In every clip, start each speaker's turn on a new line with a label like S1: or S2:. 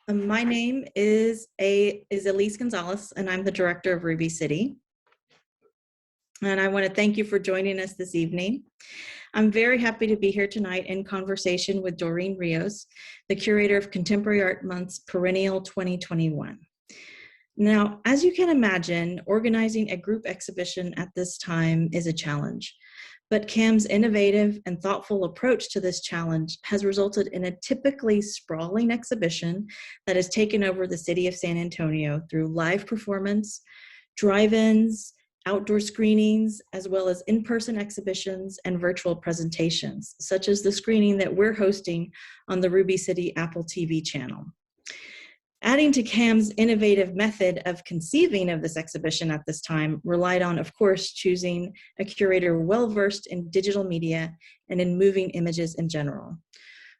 S1: My name is Elyse Gonzales, and I'm the director of Ruby City. And I want to thank you for joining us this evening. I'm very happy to be here tonight in conversation with Doreen Ríos, the curator of Contemporary Art Month's Perennial 2021. Now, as you can imagine, organizing a group exhibition at this time is a challenge. But CAM's innovative and thoughtful approach to this challenge has resulted in a typically sprawling exhibition that has taken over the city of San Antonio through live performance, drive-ins, outdoor screenings, as well as in-person exhibitions and virtual presentations, such as the screening that we're hosting on the Ruby City Apple TV channel. Adding to CAM's innovative method of conceiving of this exhibition at this time relied on, of course, choosing a curator well-versed in digital media and in moving images in general.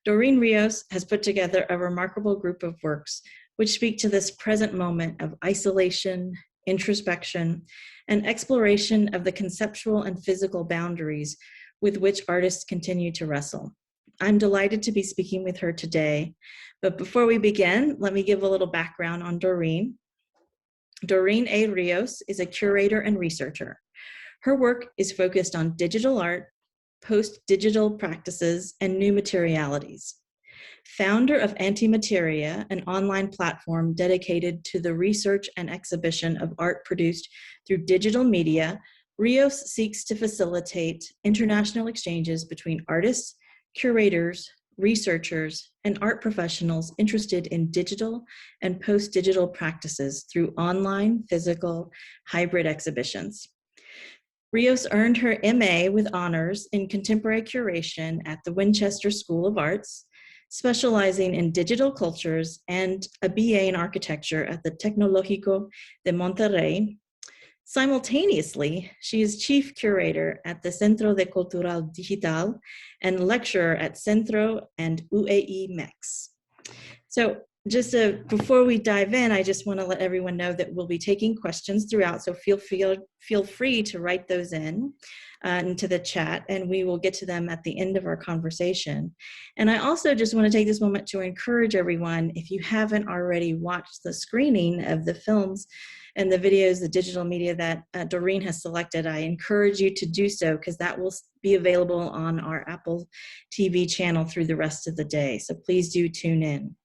S1: Doreen Ríos has put together a remarkable group of works which speak to this present moment of isolation, introspection, and exploration of the conceptual and physical boundaries with which artists continue to wrestle. I'm delighted to be speaking with her today. But before we begin, let me give a little background on Doreen. Doreen A. Ríos is a curator and researcher. Her work is focused on digital art, post-digital practices, and new materialities. Founder of Antimateria, an online platform dedicated to the research and exhibition of art produced through digital media, Ríos seeks to facilitate international exchanges between artists, curators, researchers, and art professionals interested in digital and post-digital practices through online, physical, hybrid exhibitions. Ríos earned her MA with honors in contemporary curation at the Winchester School of Arts, specializing in digital cultures, and a BA in architecture at the Tecnológico de Monterrey. Simultaneously, she is chief curator at the Centro de Cultural Digital and lecturer at Centro and UAE MEX. So before we dive in, I just want to let everyone know that we'll be taking questions throughout, so feel free to write those into the chat, and we will get to them at the end of our conversation. And I also just want to take this moment to encourage everyone, if you haven't already watched the screening of the films and the videos, the digital media that Doreen has selected, I encourage you to do so, because that will be available on our Apple TV channel through the rest of the day. So please do tune in.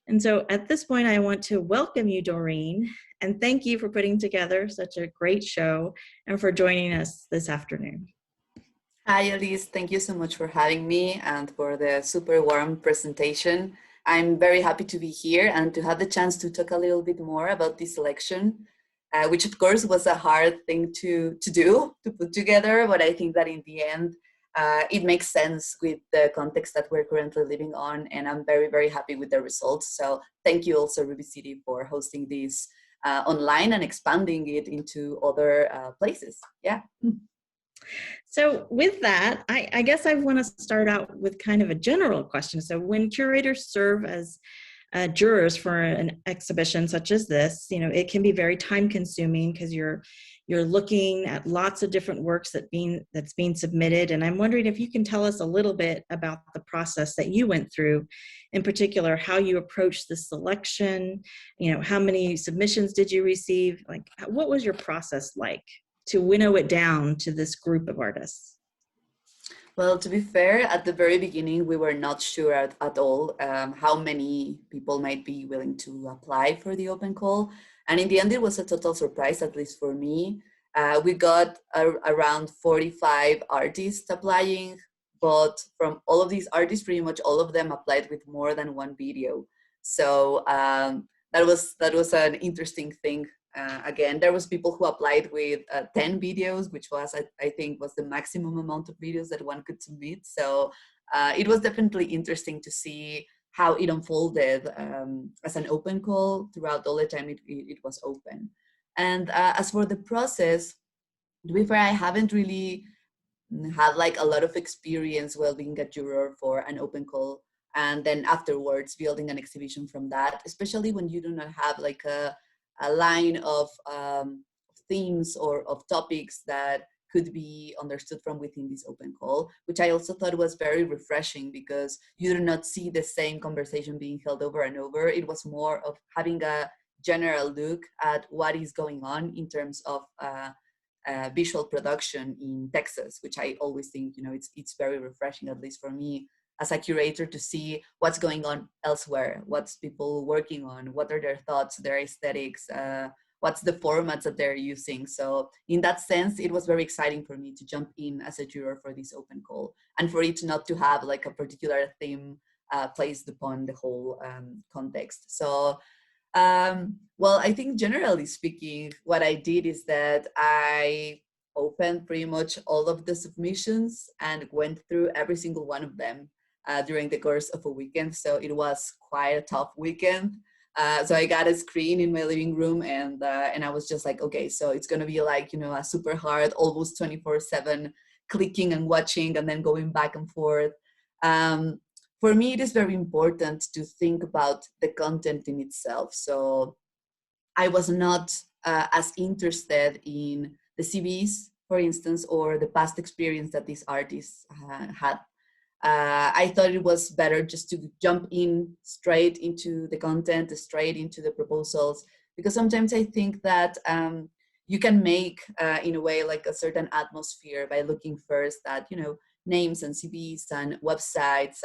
S1: And so at this point, I want to welcome you, Doreen, and thank you for putting together such a great show and for joining us this afternoon.
S2: Hi, Elyse. Thank you so much for having me and for the super warm presentation. I'm very happy to be here and to have the chance to talk a little bit more about this selection, which of course was a hard thing to put together, but I think that in the end, it makes sense with the context that we're currently living on, and I'm very, very happy with the results. So thank you also, Ruby City, for hosting this online and expanding it into other places. Yeah.
S1: So with that, I guess I want to start out with kind of a general question. So when curators serve as jurors for an exhibition such as this, it can be very time consuming because you're looking at lots of different works that's being submitted. And I'm wondering if you can tell us a little bit about the process that you went through, in particular, how you approached the selection, how many submissions did you receive? Like, what was your process like to winnow it down to this group of artists?
S2: Well, to be fair, at the very beginning, we were not sure at all how many people might be willing to apply for the open call. And in the end, it was a total surprise, at least for me. We got around 45 artists applying, but from all of these artists, pretty much all of them applied with more than one video. So that was an interesting thing. Again, there was people who applied with 10 videos, which was, I think, was the maximum amount of videos that one could submit. So it was definitely interesting to see how it unfolded as an open call throughout all the time it was open. And as for the process, to be fair, I haven't really had like a lot of experience while being a juror for an open call, and then afterwards building an exhibition from that, especially when you do not have like a line of themes or of topics that could be understood from within this open call, which I also thought was very refreshing because you do not see the same conversation being held over and over. It was more of having a general look at what is going on in terms of visual production in Texas, which I always think, it's very refreshing, at least for me as a curator, to see what's going on elsewhere, what's people working on, what are their thoughts, their aesthetics, what's the formats that they're using. So in that sense, it was very exciting for me to jump in as a juror for this open call, and for it not to have like a particular theme placed upon the whole context. So well, I think generally speaking, what I did is that I opened pretty much all of the submissions and went through every single one of them during the course of a weekend. So it was quite a tough weekend. So I got a screen in my living room, and I was just like, okay, so it's gonna be like, a super hard, almost 24/7 clicking and watching and then going back and forth. For me, it is very important to think about the content in itself. So I was not as interested in the CVs, for instance, or the past experience that these artists had. I thought it was better just to jump in straight into the content, straight into the proposals, because sometimes I think that you can make, in a way, like a certain atmosphere by looking first at, names and CVs and websites,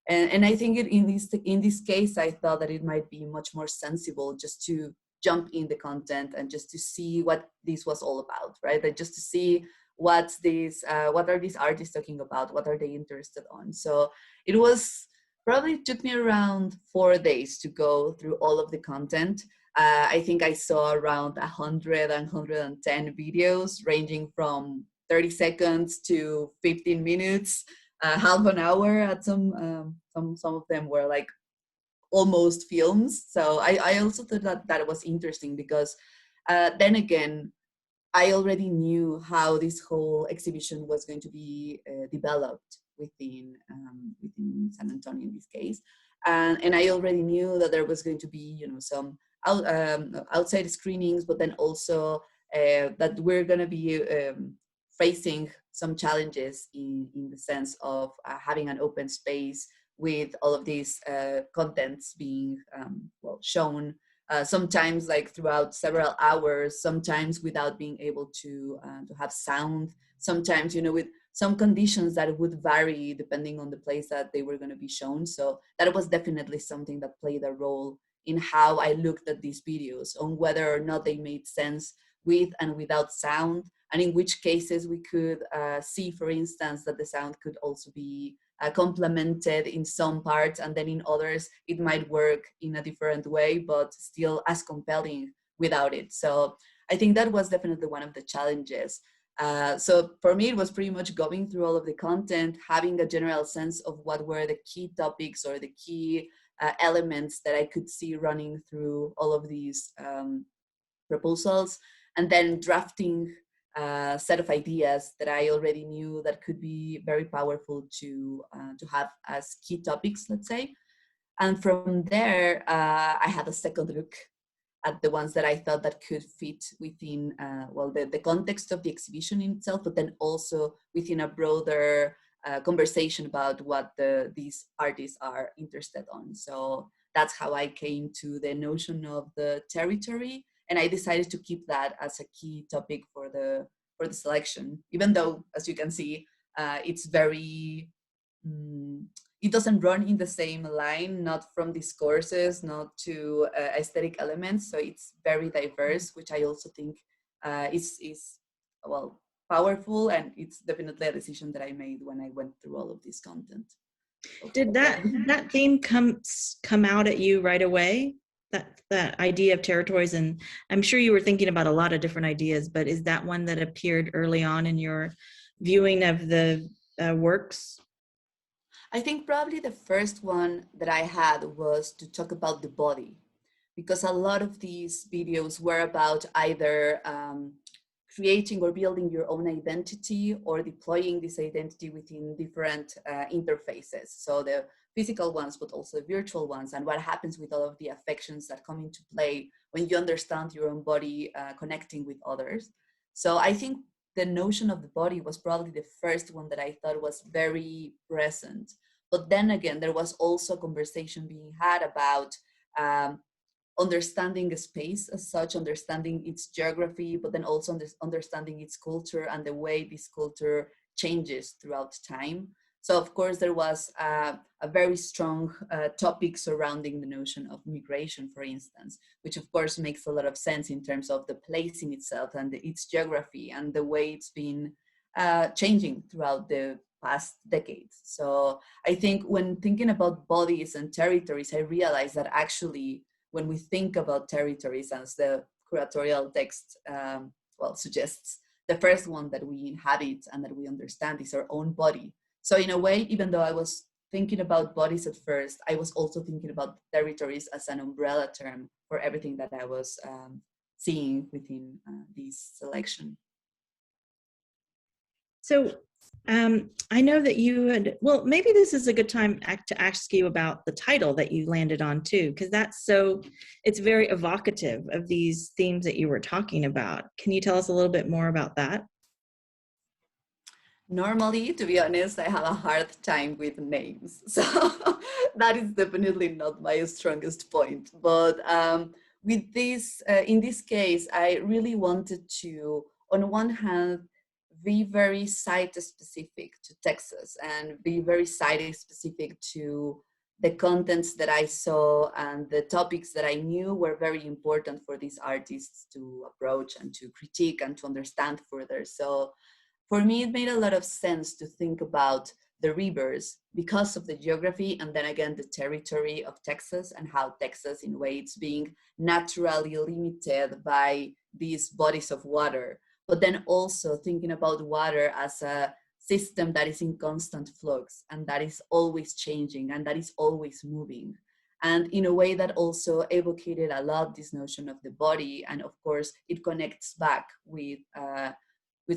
S2: and I think in this case, I thought that it might be much more sensible just to jump in the content and just to see what this was all about, right? Like just to see what are these artists talking about, what are they interested on. So it was probably took me around 4 days to go through all of the content. I think I saw around 100 and 110 videos ranging from 30 seconds to 15 minutes. Half an hour at some of them were like almost films. So I also thought that it was interesting because then again, I already knew how this whole exhibition was going to be developed within San Antonio in this case, and I already knew that there was going to be some outside screenings, but then also that we're going to be facing some challenges in the sense of having an open space with all of these contents being shown, sometimes like throughout several hours, sometimes without being able to have sound, sometimes with some conditions that would vary depending on the place that they were going to be shown. So that was definitely something that played a role in how I looked at these videos, on whether or not they made sense with and without sound, and in which cases we could see, for instance, that the sound could also be complemented in some parts, and then in others it might work in a different way, but still as compelling without it. So I think that was definitely one of the challenges. So for me, it was pretty much going through all of the content, having a general sense of what were the key topics or the key elements that I could see running through all of these proposals, and then drafting a set of ideas that I already knew that could be very powerful to have as key topics, let's say. And from there, I had a second look at the ones that I thought that could fit within, the context of the exhibition in itself, but then also within a broader conversation about what these artists are interested on. So that's how I came to the notion of the territory, and I decided to keep that as a key topic for the selection, even though, as you can see, it's very it doesn't run in the same line, not from discourses, not to aesthetic elements. So it's very diverse, which I also think is powerful, and it's definitely a decision that I made when I went through all of this content.
S1: Did that theme come out at you right away? That idea of territories, and I'm sure you were thinking about a lot of different ideas, but is that one that appeared early on in your viewing of the works?
S2: I think probably the first one that I had was to talk about the body, because a lot of these videos were about either creating or building your own identity or deploying this identity within different interfaces. So the physical ones, but also virtual ones, and what happens with all of the affections that come into play when you understand your own body connecting with others. So I think the notion of the body was probably the first one that I thought was very present. But then again, there was also a conversation being had about um, understanding a space as such, understanding its geography, but then also understanding its culture and the way this culture changes throughout time. So of course there was a very strong topic surrounding the notion of migration, for instance, which of course makes a lot of sense in terms of the place in itself and its geography and the way it's been changing throughout the past decades. So I think when thinking about bodies and territories, I realized that actually when we think about territories, as the curatorial text suggests, the first one that we inhabit and that we understand is our own body. So in a way, even though I was thinking about bodies at first, I was also thinking about territories as an umbrella term for everything that I was seeing within this selection.
S1: So I know that you had, well, maybe this is a good time to ask you about the title that you landed on too, because it's very evocative of these themes that you were talking about. Can you tell us a little bit more about that?
S2: Normally, to be honest, I have a hard time with names. So that is definitely not my strongest point. But with this, in this case, I really wanted to, on one hand, be very site specific to Texas and be very site specific to the contents that I saw and the topics that I knew were very important for these artists to approach and to critique and to understand further. So for me, it made a lot of sense to think about the rivers because of the geography and then again the territory of Texas and how Texas in a way it's being naturally limited by these bodies of water, but then also thinking about water as a system that is in constant flux and that is always changing and that is always moving. And in a way that also evocated a lot this notion of the body, and of course it connects back with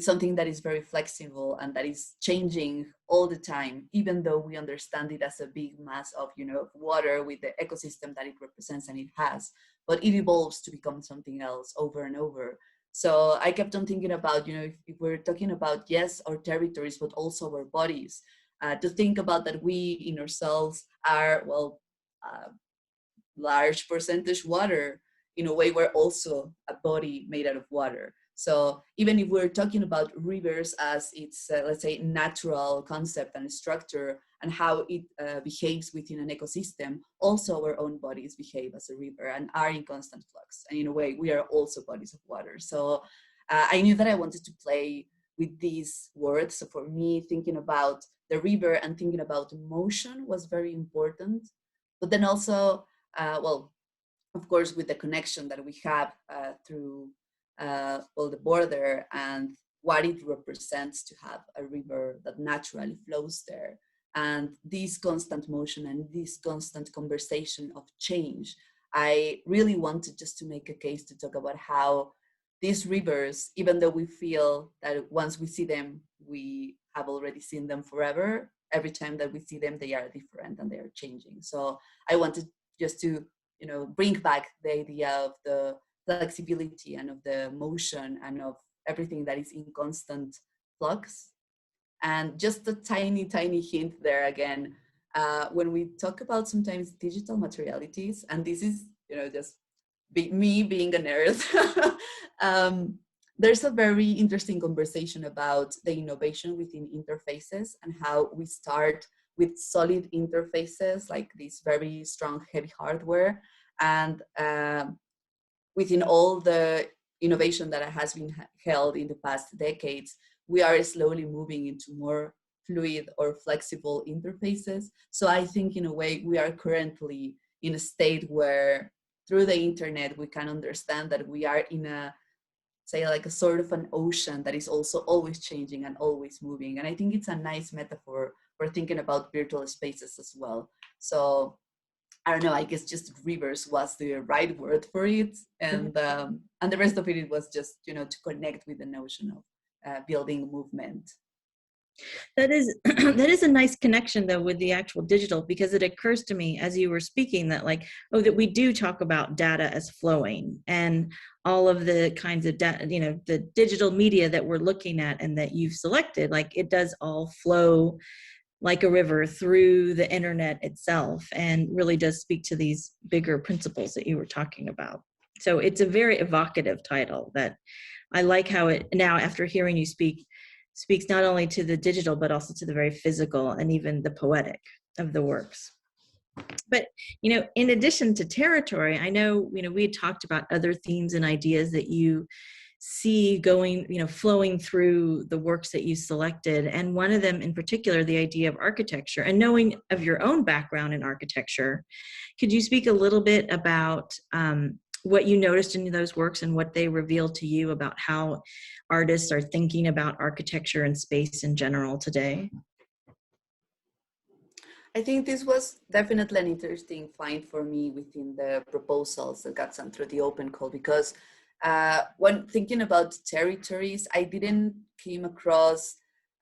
S2: something that is very flexible and that is changing all the time, even though we understand it as a big mass of, water with the ecosystem that it represents and it has, but it evolves to become something else over and over. So I kept on thinking about, if we're talking about, yes, our territories, but also our bodies, to think about that we in ourselves are, large percentage water. In a way, we're also a body made out of water. So even if we're talking about rivers as its, let's say, natural concept and structure and how it behaves within an ecosystem, also our own bodies behave as a river and are in constant flux. And in a way, we are also bodies of water. So I knew that I wanted to play with these words. So for me, thinking about the river and thinking about motion was very important. But then also, of course, with the connection that we have through the border and what it represents to have a river that naturally flows there. And this constant motion and this constant conversation of change, I really wanted just to make a case to talk about how these rivers, even though we feel that once we see them, we have already seen them forever, every time that we see them, they are different and they are changing. So I wanted just to, bring back the idea of the flexibility and of the motion and of everything that is in constant flux. And just a tiny, tiny hint there again, when we talk about sometimes digital materialities, and this is, just me being a nerd, there's a very interesting conversation about the innovation within interfaces and how we start with solid interfaces, like this very strong, heavy hardware. And within all the innovation that has been held in the past decades, we are slowly moving into more fluid or flexible interfaces. So I think in a way we are currently in a state where through the internet, we can understand that we are in a, say, like a sort of an ocean that is also always changing and always moving. And I think it's a nice metaphor for thinking about virtual spaces as well. So I don't know, I guess just rivers was the right word for it. And the rest of it was just, to connect with the notion of building movement.
S1: That is that is a nice connection though with the actual digital, because it occurs to me as you were speaking that like, oh, that we do talk about data as flowing, and all of the kinds of data, you know, the digital media that we're looking at and that you've selected, like it does all flow like a river through the internet itself, and really does speak to these bigger principles that you were talking about. So it's a very evocative title that I like how it now, after hearing you speak, speaks not only to the digital, but also to the very physical and even the poetic of the works. But, you know, in addition to territory, I know, you know, we had talked about other themes and ideas that you see going, you know, flowing through the works that you selected. And one of them in particular, the idea of architecture, and knowing of your own background in architecture. Could you speak a little bit about what you noticed in those works and what they reveal to you about how artists are thinking about architecture and space in general today?
S2: I think this was definitely an interesting find for me within the proposals that got sent through the open call, because when thinking about territories, I didn't came across,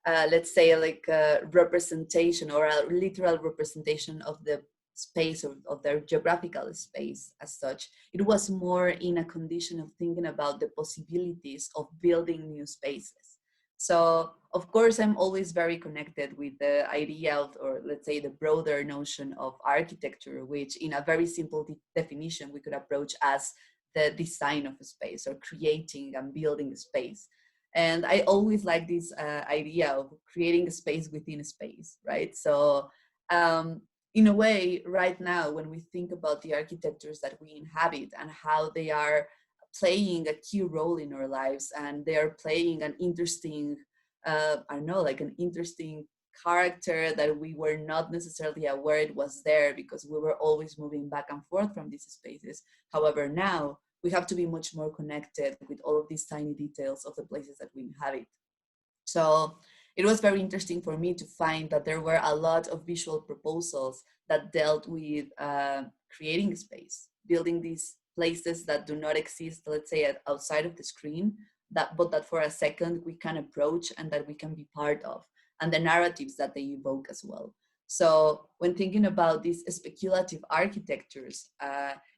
S2: let's say, like a representation or a literal representation of the space of their geographical space as such. It was more in a condition of thinking about the possibilities of building new spaces. So of course, I'm always very connected with the idea of, or let's say the broader notion of architecture, which in a very simple definition, we could approach as the design of a space or creating and building a space. And I always like this idea of creating a space within a space, right? So in a way, right now, when we think about the architectures that we inhabit and how they are playing a key role in our lives, and they are playing an interesting, I don't know, like an interesting character that we were not necessarily aware it was there, because we were always moving back and forth from these spaces. However, now we have to be much more connected with all of these tiny details of the places that we inhabit. So it was very interesting for me to find that there were a lot of visual proposals that dealt with creating space, building these places that do not exist, let's say, outside of the screen, but that for a second we can approach and that we can be part of, and the narratives that they evoke as well. So when thinking about these speculative architectures,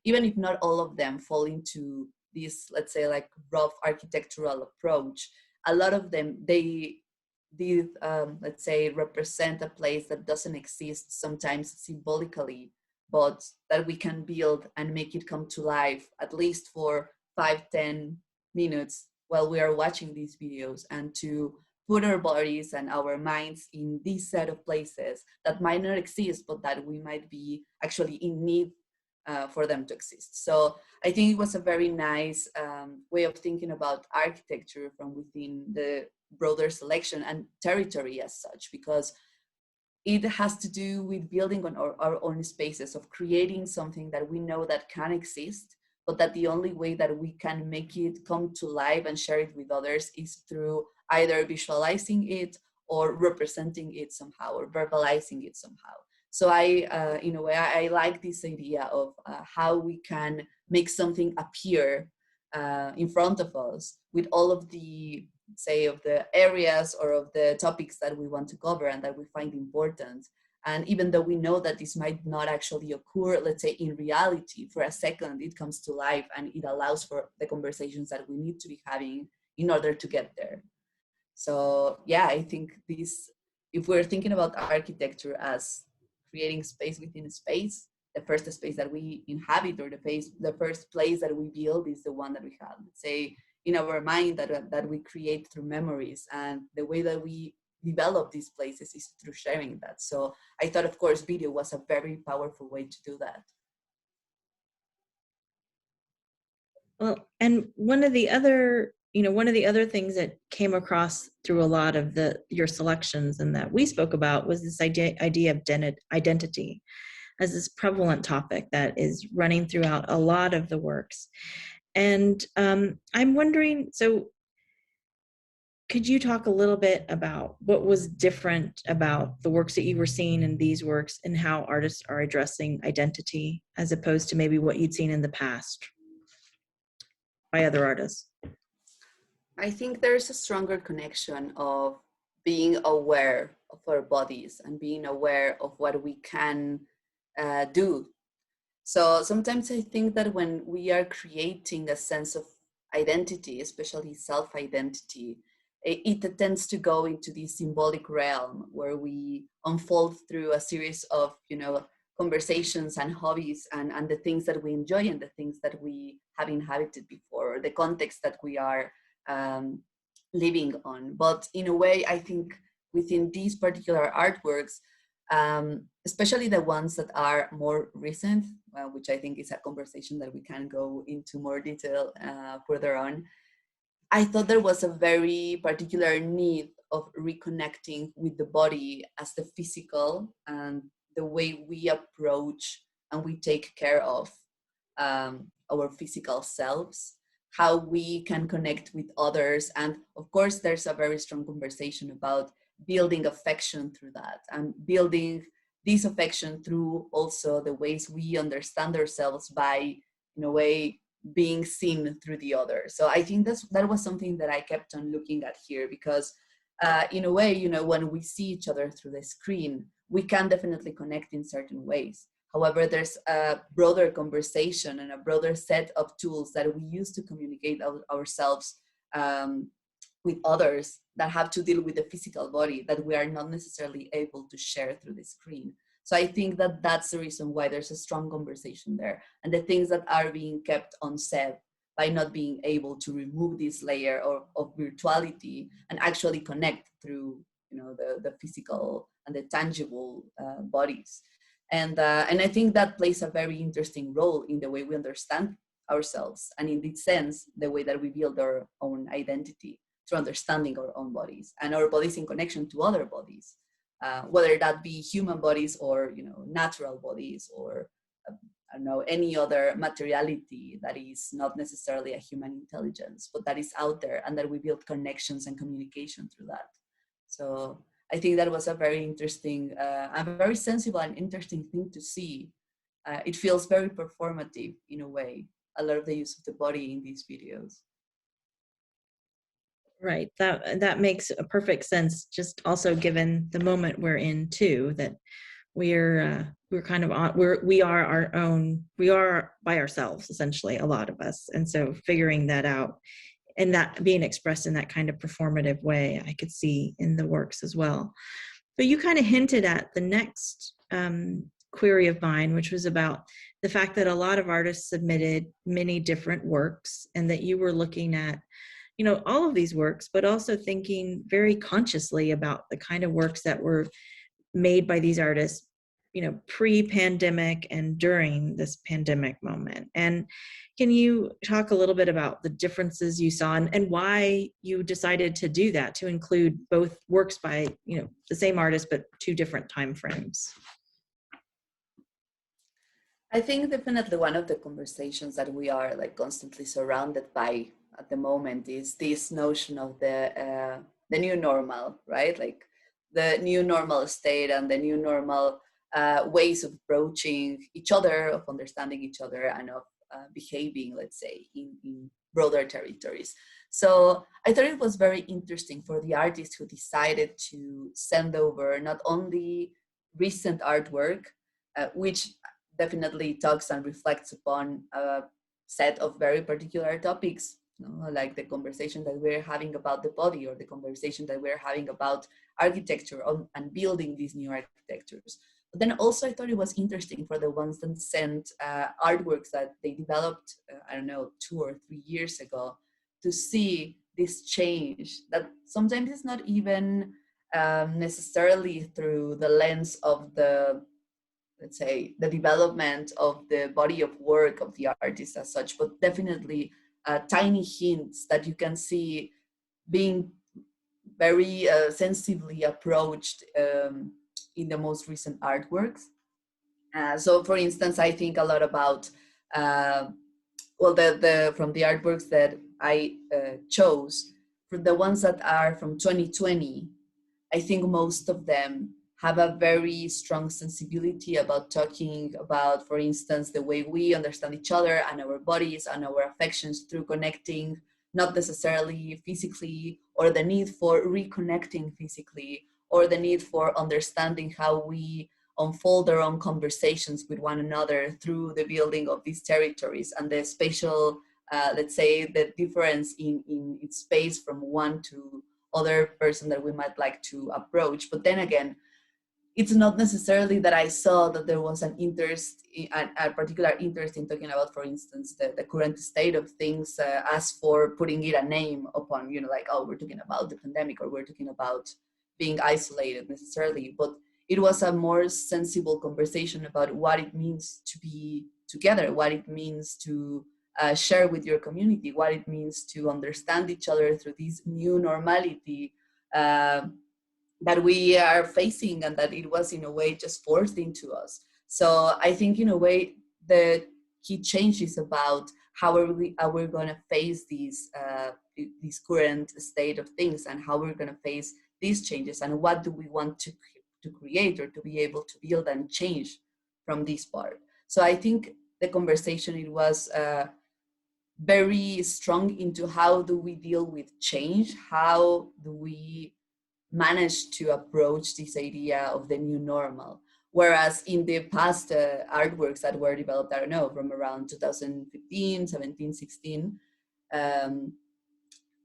S2: even if not all of them fall into this, let's say, like rough architectural approach, a lot of them, they let's say, represent a place that doesn't exist, sometimes symbolically, but that we can build and make it come to life, at least for 5-10 minutes while we are watching these videos, and to put our bodies and our minds in this set of places that might not exist, but that we might be actually in need for them to exist. So I think it was a very nice way of thinking about architecture from within the broader selection and territory as such, because it has to do with building on our own spaces, of creating something that we know that can exist, but that the only way that we can make it come to life and share it with others is through either visualizing it or representing it somehow or verbalizing it somehow. So in a way, I like this idea of how we can make something appear in front of us with all of the, say, of the areas or of the topics that we want to cover and that we find important. And even though we know that this might not actually occur, let's say in reality, for a second, it comes to life and it allows for the conversations that we need to be having in order to get there. So yeah, I think this, if we're thinking about architecture as creating space within a space, the first space that we inhabit, or the first place that we build, is the one that we have, let's say, in our mind, that we create through memories. And the way that we develop these places is through sharing that. So I thought, of course, video was a very powerful way to do that.
S1: Well, and one of the other things that came across through a lot of your selections and that we spoke about was this idea of identity as this prevalent topic that is running throughout a lot of the works. And I'm wondering, so could you talk a little bit about what was different about the works that you were seeing in these works and how artists are addressing identity as opposed to maybe what you'd seen in the past by other artists?
S2: I think there's a stronger connection of being aware of our bodies and being aware of what we can do. So sometimes I think that when we are creating a sense of identity, especially self-identity, it tends to go into the symbolic realm where we unfold through a series of, conversations and hobbies and the things that we enjoy and the things that we have inhabited before, or the context that we are living on. But in a way, I think within these particular artworks, especially the ones that are more recent, which I think is a conversation that we can go into more detail further on, I thought there was a very particular need of reconnecting with the body as the physical and the way we approach and we take care of our physical selves, how we can connect with others. And of course, there's a very strong conversation about building affection through that and building this affection through also the ways we understand ourselves by, in a way, being seen through the other. So I think that was something that I kept on looking at here, because in a way, when we see each other through the screen, we can definitely connect in certain ways. However, there's a broader conversation and a broader set of tools that we use to communicate ourselves with others that have to deal with the physical body that we are not necessarily able to share through the screen. So I think that that's the reason why there's a strong conversation there, and the things that are being kept unsaid by not being able to remove this layer of virtuality and actually connect through, the physical and the tangible bodies. And I think that plays a very interesting role in the way we understand ourselves, and in this sense, the way that we build our own identity through understanding our own bodies and our bodies in connection to other bodies. Whether that be human bodies or natural bodies, or I don't know, any other materiality that is not necessarily a human intelligence, but that is out there, and that we build connections and communication through that. So I think that was a very interesting and very sensible and interesting thing to see. It feels very performative in a way, a lot of the use of the body in these videos.
S1: Right. That makes a perfect sense. Just also given the moment we're in too, that we're kind of on, we are our own, we are by ourselves, essentially, a lot of us. And so figuring that out and that being expressed in that kind of performative way, I could see in the works as well. But you kind of hinted at the next query of mine, which was about the fact that a lot of artists submitted many different works, and that you were looking at all of these works, but also thinking very consciously about the kind of works that were made by these artists, pre-pandemic and during this pandemic moment. And can you talk a little bit about the differences you saw and why you decided to do that, to include both works by, the same artist, but two different time frames?
S2: I think definitely one of the conversations that we are constantly surrounded by at the moment is this notion of the new normal, right? Like the new normal state and the new normal ways of approaching each other, of understanding each other, and of behaving, let's say, in broader territories. So I thought it was very interesting for the artists who decided to send over not only recent artwork, which definitely talks and reflects upon a set of very particular topics, like the conversation that we're having about the body, or the conversation that we're having about architecture and building these new architectures. But then also I thought it was interesting for the ones that sent artworks that they developed, 2 or 3 years ago, to see this change that sometimes is not even necessarily through the lens of the, let's say, the development of the body of work of the artist as such, but definitely tiny hints that you can see being very sensibly approached in the most recent artworks. So for instance, I think a lot about, from the artworks that I chose, for the ones that are from 2020, I think most of them have a very strong sensibility about talking about, for instance, the way we understand each other and our bodies and our affections through connecting not necessarily physically, or the need for reconnecting physically, or the need for understanding how we unfold our own conversations with one another through the building of these territories and the spatial, let's say, the difference in its space from one to other person that we might like to approach. But then again, it's not necessarily that I saw that there was an interest, a particular interest in talking about, for instance, the current state of things, as for putting it a name upon, like, oh, we're talking about the pandemic, or we're talking about being isolated necessarily. But it was a more sensible conversation about what it means to be together, what it means to share with your community, what it means to understand each other through this new normality that we are facing, and that it was in a way just forced into us. So I think in a way the key change is about how are we going to face these current state of things, and how we're going to face these changes, and what do we want to create or to be able to build and change from this part. So I think the conversation, it was very strong into how do we deal with change, how do we manage to approach this idea of the new normal. Whereas in the past artworks that were developed, I don't know, from around 2015, 17, 16,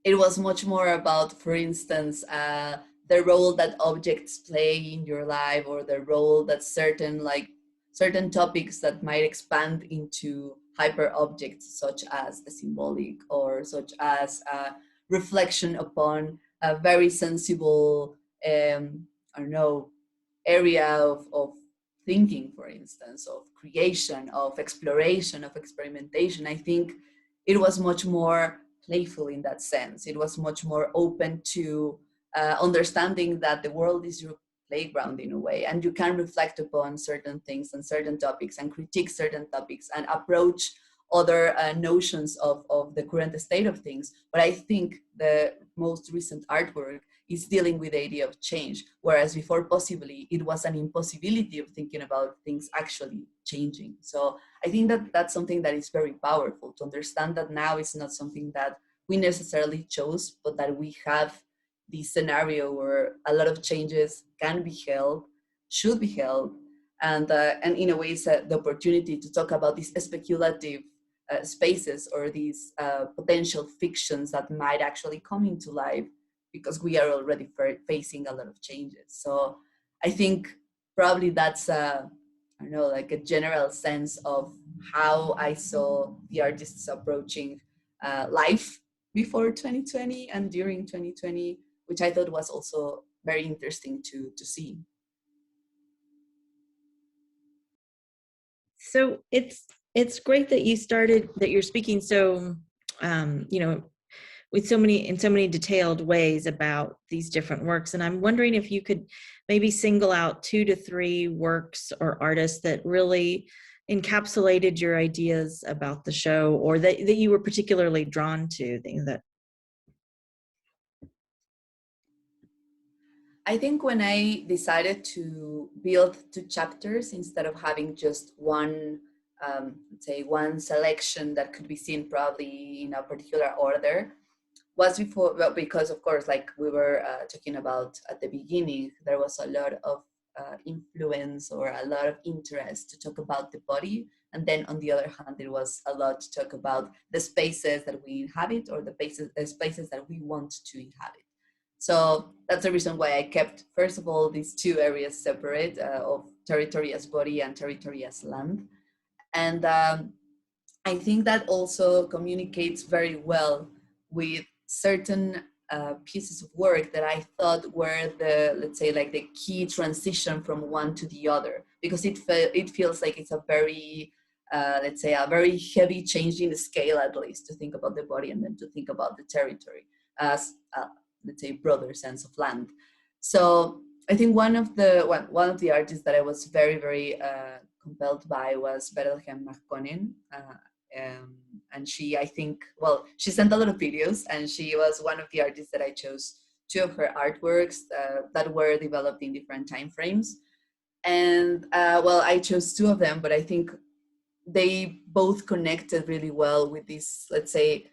S2: it was much more about, for instance, the role that objects play in your life, or the role that certain topics that might expand into hyper objects, such as the symbolic, or such as reflection upon a very sensible, I don't know, area of thinking, for instance, of creation, of exploration, of experimentation. I think it was much more playful in that sense. It was much more open to understanding that the world is your playground in a way, and you can reflect upon certain things and certain topics, and critique certain topics, and approach other notions of the current state of things. But I think the most recent artwork is dealing with the idea of change, whereas before possibly it was an impossibility of thinking about things actually changing. So I think that that's something that is very powerful, to understand that now it's not something that we necessarily chose, but that we have this scenario where a lot of changes can be held, should be held, and in a way it's the opportunity to talk about these speculative spaces, or these potential fictions that might actually come into life, because we are already facing a lot of changes. So I think probably that's I don't know, like a general sense of how I saw the artists approaching life before 2020 and during 2020, which I thought was also very interesting to see.
S1: So it's great that you're speaking so with so many detailed ways about these different works. And I'm wondering if you could maybe single out 2 to 3 works or artists that really encapsulated your ideas about the show, or that you were particularly drawn to.
S2: I think when I decided to build 2 chapters instead of having just one, let's say one selection that could be seen probably in a particular order, was because of course, like we were talking about at the beginning, there was a lot of influence or a lot of interest to talk about the body. And then on the other hand, there was a lot to talk about the spaces that we inhabit, or the spaces that we want to inhabit. So that's the reason why I kept, first of all, these 2 areas separate, of territory as body and territory as land. And I think that also communicates very well with certain pieces of work that I thought were the, let's say, like the key transition from one to the other, because it feels like it's a very, let's say, a very heavy change in the scale, at least, to think about the body and then to think about the territory as let's say, broader sense of land. So I think one of the artists that I was very, very compelled by was Berelhem Markonen. And she, I think, well, she sent a lot of videos, and she was one of the artists that I chose 2 of her artworks that were developed in different time frames. And well, I chose 2 of them, but I think they both connected really well with this, let's say,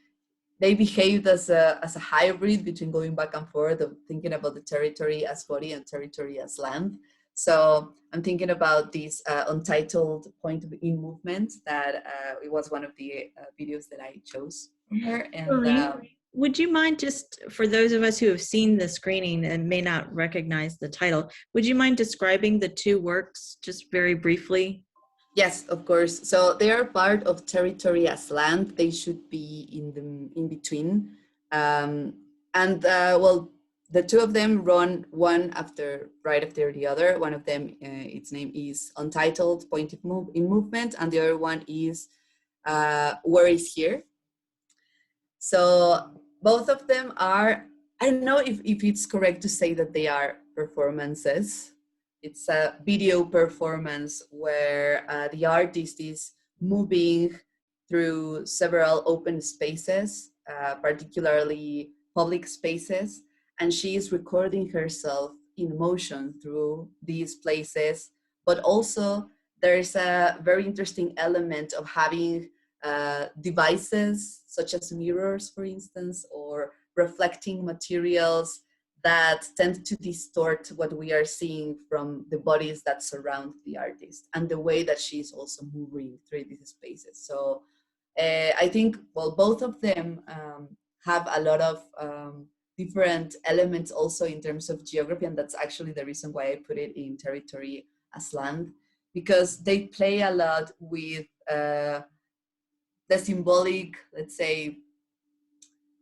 S2: they behaved as a hybrid between going back and forth of thinking about the territory as body and territory as land. So I'm thinking about this untitled point in movement that it was one of the videos that I chose from her. And
S1: Doreen, would you mind, just for those of us who have seen the screening and may not recognize the title, would you mind describing the two works just very briefly?
S2: yes, of course. So they are part of territory as land. They should be in between. Um, and well, the two of them run one right after the other. One of them, its name is Untitled Point in Movement, and the other one is Where is Here. So both of them are, I don't know if it's correct to say that they are performances. It's a video performance where the artist is moving through several open spaces, particularly public spaces, and she is recording herself in motion through these places. But also there's a very interesting element of having devices such as mirrors, for instance, or reflecting materials that tend to distort what we are seeing from the bodies that surround the artist and the way that she's also moving through these spaces. So I think, well, both of them have a lot of different elements also in terms of geography, and that's actually the reason why I put it in territory as land, because they play a lot with the symbolic, let's say,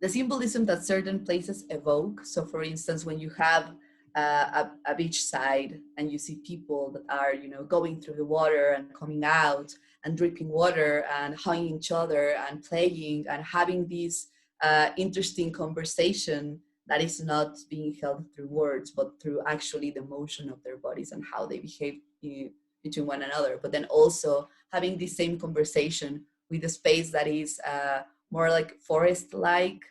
S2: the symbolism that certain places evoke. So for instance, when you have a beach side and you see people that are, going through the water and coming out and dripping water and hugging each other and playing and having this interesting conversation that is not being held through words, but through actually the motion of their bodies and how they behave between one another. But then also having the same conversation with a space that is more like forest-like,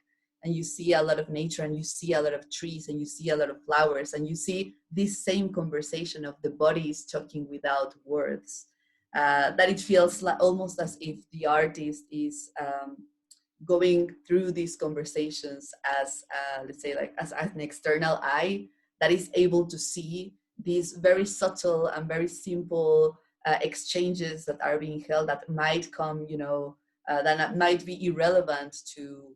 S2: and you see a lot of nature and you see a lot of trees and you see a lot of flowers and you see this same conversation of the bodies talking without words, that it feels like almost as if the artist is going through these conversations as let's say, like as an external eye that is able to see these very subtle and very simple exchanges that are being held that might come, that might be irrelevant to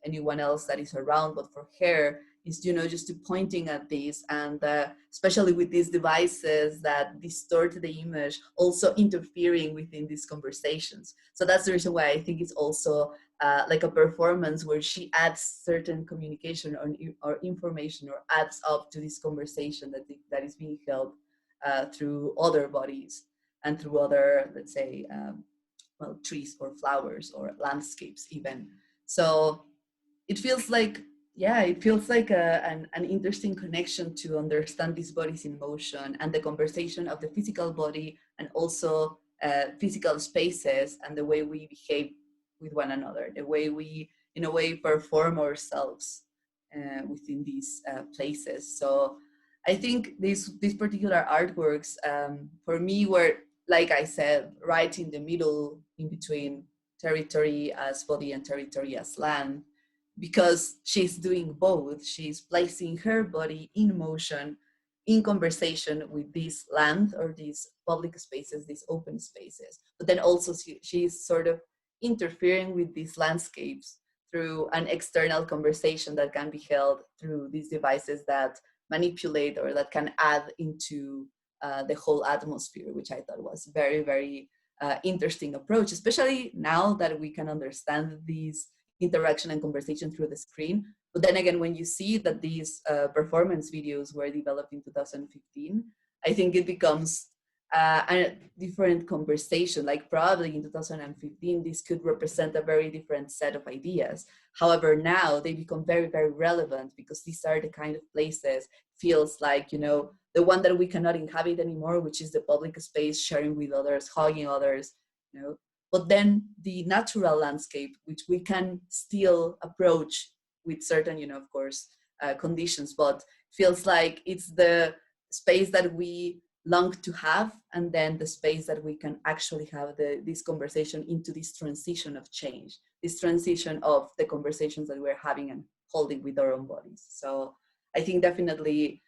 S2: anyone else that is around, but for her is, just to pointing at this, and especially with these devices that distort the image, also interfering within these conversations. So that's the reason why I think it's also like a performance where she adds certain communication or information, or adds up to this conversation that is being held through other bodies and through other, let's say, well, trees or flowers or landscapes even. So it feels like, yeah, it feels like an interesting connection to understand these bodies in motion and the conversation of the physical body, and also physical spaces and the way we behave with one another, the way we, in a way, perform ourselves within these places. So I think these particular artworks, for me, were, like I said, right in the middle, in between territory as body and territory as land, because she's doing both. She's placing her body in motion, in conversation with this land or these public spaces, these open spaces. But then also she's sort of interfering with these landscapes through an external conversation that can be held through these devices that manipulate or that can add into the whole atmosphere, which I thought was very, very interesting approach, especially now that we can understand these interaction and conversation through the screen. But then again, when you see that these performance videos were developed in 2015, I think it becomes a different conversation. Like probably in 2015, this could represent a very different set of ideas. However, now they become very, very relevant, because these are the kind of places, feels like, the one that we cannot inhabit anymore, which is the public space, sharing with others, hugging others, but then the natural landscape, which we can still approach with certain, of course, conditions, but feels like it's the space that we long to have, and then the space that we can actually have this conversation into this transition of change this transition of the conversations that we're having and holding with our own bodies. So I think definitely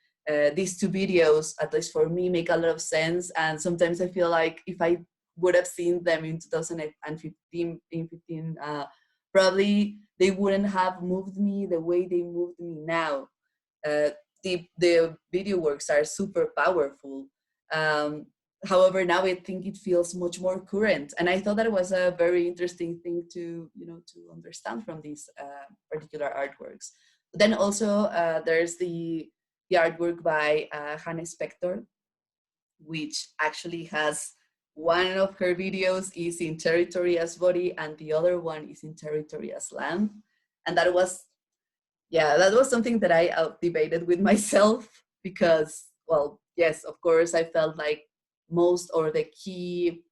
S2: these two videos, at least for me, make a lot of sense. And sometimes I feel like if I would have seen them in 2015, probably they wouldn't have moved me the way they moved me now. The video works are super powerful. However, now I think it feels much more current, and I thought that it was a very interesting thing to understand from these particular artworks. Then also there's the artwork by Hannah Spector, which actually has one of her videos is in territory as body and the other one is in territory as land, and that was something that I debated with myself because, well, yes, of course, I felt like most or the key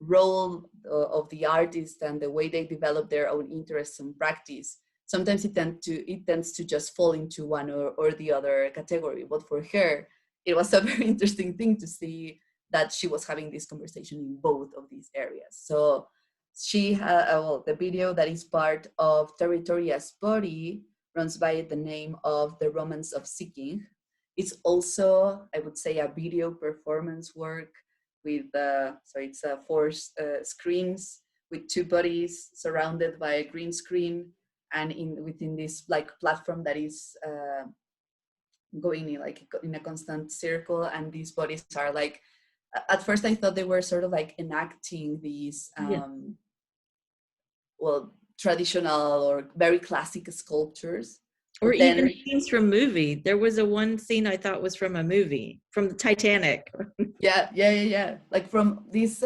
S2: role of the artist and the way they develop their own interests and practice, sometimes it tends to just fall into one or the other category. But for her, it was a very interesting thing to see that she was having this conversation in both of these areas. So she had, the video that is part of Territory as Body runs by the name of The Romance of Seeking. It's also, I would say, a video performance work with, so it's 4 screens with 2 bodies surrounded by a green screen, and within this like platform that is going in a constant circle, and these bodies are like, at first I thought they were sort of like enacting these traditional or very classic sculptures,
S1: or even scenes from movie. There was one scene I thought was from a movie, from the Titanic.
S2: yeah, like from this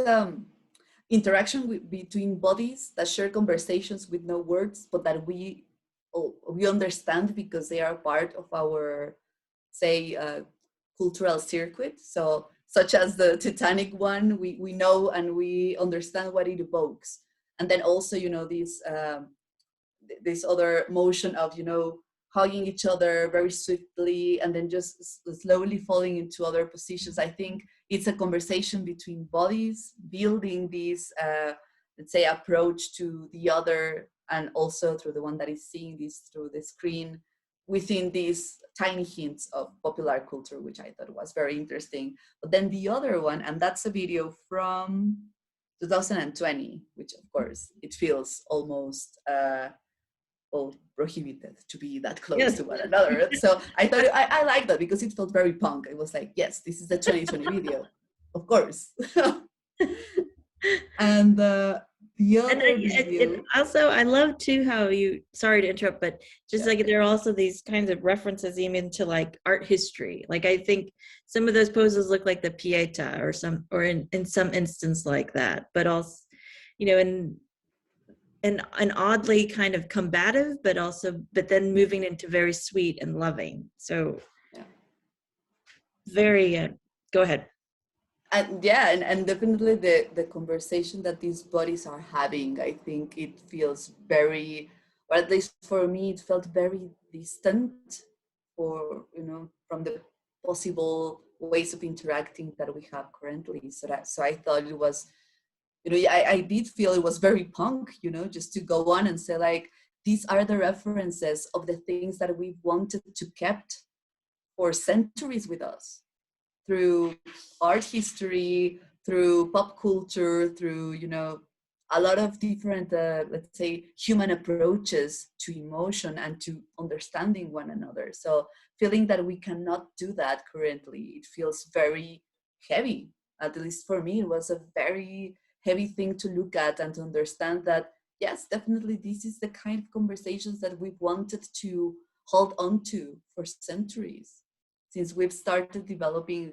S2: interaction between bodies that share conversations with no words, but that we understand because they are part of our, say, cultural circuit. So such as the Titanic one, we know and we understand what it evokes. And then also, this other motion of, hugging each other very swiftly and then just slowly falling into other positions. I think it's a conversation between bodies, building this, let's say, approach to the other, and also through the one that is seeing this through the screen, within these tiny hints of popular culture, which I thought was very interesting. But then the other one, and that's a video from 2020, which of course it feels almost prohibited to be that close to one another. So I thought I like that because it felt very punk. It was like, yes, this is the 2020 video, of course. And the other video.
S1: Also, I love too how you, sorry to interrupt, but just like there are also these kinds of references even to like art history. Like I think some of those poses look like the Pieta or in some instance like that, but also, and oddly kind of combative, but then moving into very sweet and loving. So very, go ahead.
S2: And definitely the conversation that these bodies are having, I think it feels very, or at least for me, it felt very distant from the possible ways of interacting that we have currently. So I thought it was, I did feel it was very punk, just to go on and say like, these are the references of the things that we've wanted to kept for centuries with us, through art history, through pop culture, through, a lot of different, let's say, human approaches to emotion and to understanding one another. So feeling that we cannot do that currently, it feels very heavy. At least for me, it was a very heavy thing to look at and to understand that, yes, definitely this is the kind of conversations that we've wanted to hold on to for centuries, since we've started developing,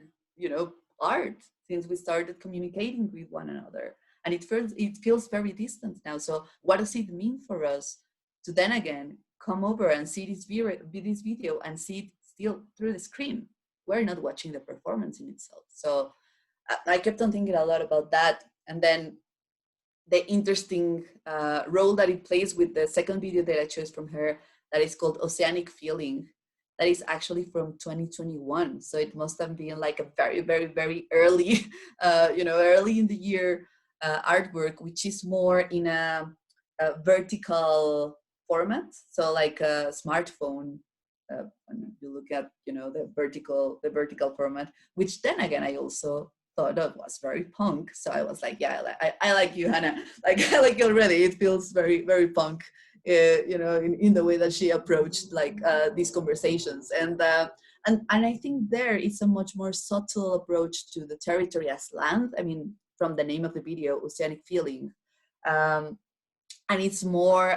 S2: art, since we started communicating with one another. And it feels very distant now. So what does it mean for us to then again come over and see this video and see it still through the screen? We're not watching the performance in itself. So I kept on thinking a lot about that. And then the interesting role that it plays with the second video that I chose from her, that is called Oceanic Feeling, that is actually from 2021. So it must have been like a very, very, very early, early in the year artwork, which is more in a vertical format. So like a smartphone, when you look at, you know, the vertical format, which then again, I also thought of was very punk. So I was like, yeah, I like you, Hannah. Like, I like you already. It feels very, very punk, you know, in the way that she approached like these conversations. And I think there it's a much more subtle approach to the territory as land. I mean, from the name of the video, Oceanic Feeling. And it's more,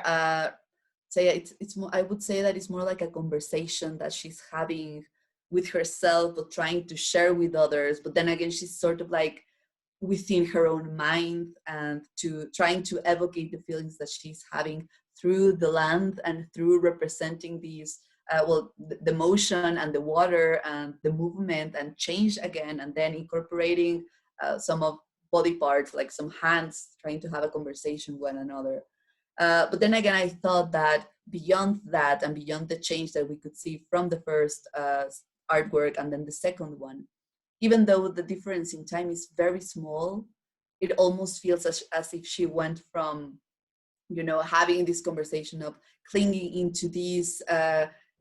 S2: it's more, I would say that it's more like a conversation that she's having with herself, or trying to share with others. But then again, she's sort of like within her own mind, and to trying to evocate the feelings that she's having through the land, and through representing these the motion and the water and the movement and change again, and then incorporating some of body parts, like some hands trying to have a conversation with one another. But then again, I thought that beyond that, and beyond the change that we could see from the first artwork and then the second one, even though the difference in time is very small, it almost feels as if she went from, you know, having this conversation of clinging into this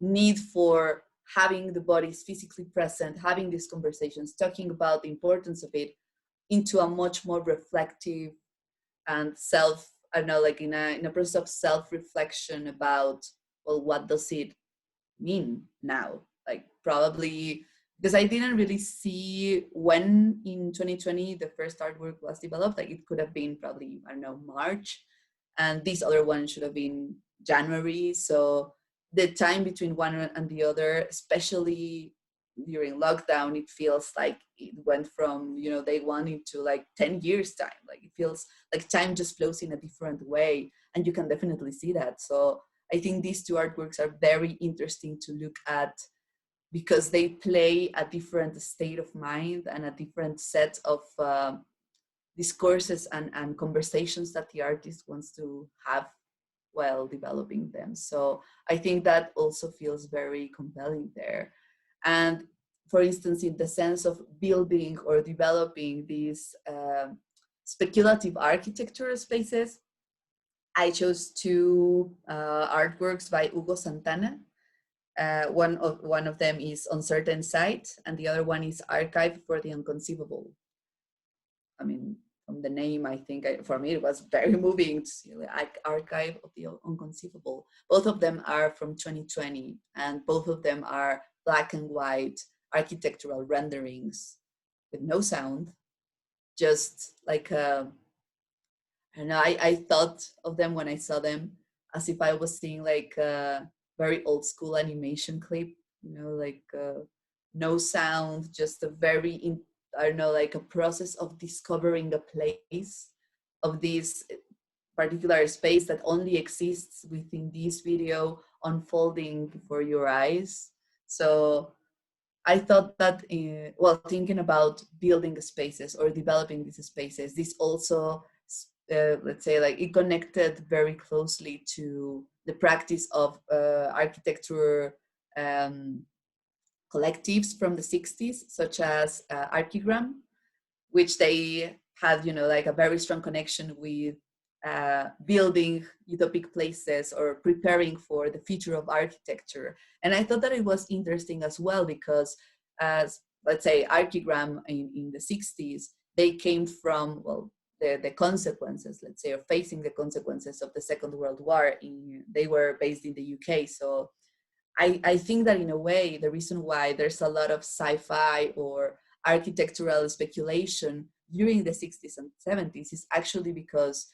S2: need for having the bodies physically present, having these conversations, talking about the importance of it, into a much more reflective and I don't know, like in a process of self-reflection about, well, what does it mean now? Like, probably because I didn't really see when in 2020 the first artwork was developed. Like, it could have been probably, I don't know, March, and this other one should have been January. So the time between one and the other, especially during lockdown, it feels like it went from, you know, day one into like 10 years time. Like, it feels like time just flows in a different way, and you can definitely see that. So I think these two artworks are very interesting to look at, because they play a different state of mind and a different set of discourses and conversations that the artist wants to have while developing them. So I think that also feels very compelling there. And for instance, in the sense of building or developing these speculative architectural spaces, I chose two artworks by Hugo Santana. One of them is Uncertain Sight, and the other one is Archive for the Unconceivable. I mean, from the name, I think for me it was very moving to see the Archive of the Unconceivable. Both of them are from 2020, and both of them are black and white architectural renderings with no sound, just like I don't know, I thought of them when I saw them as if I was seeing like a very old school animation clip, you know, like no sound, just a very, I don't know, like a process of discovering a place of this particular space that only exists within this video unfolding before your eyes. So I thought that, well, thinking about building spaces or developing these spaces, this also, let's say, like it connected very closely to the practice of architecture collectives from the 60s, such as Archigram, which they had, you know, like a very strong connection with building utopic places or preparing for the future of architecture. And I thought that it was interesting as well, because as, let's say, Archigram in the 60s, they came from, well, the consequences, let's say, or facing the consequences of the Second World War. They were based in the UK. So I think that in a way, the reason why there's a lot of sci-fi or architectural speculation during the 60s and 70s is actually because,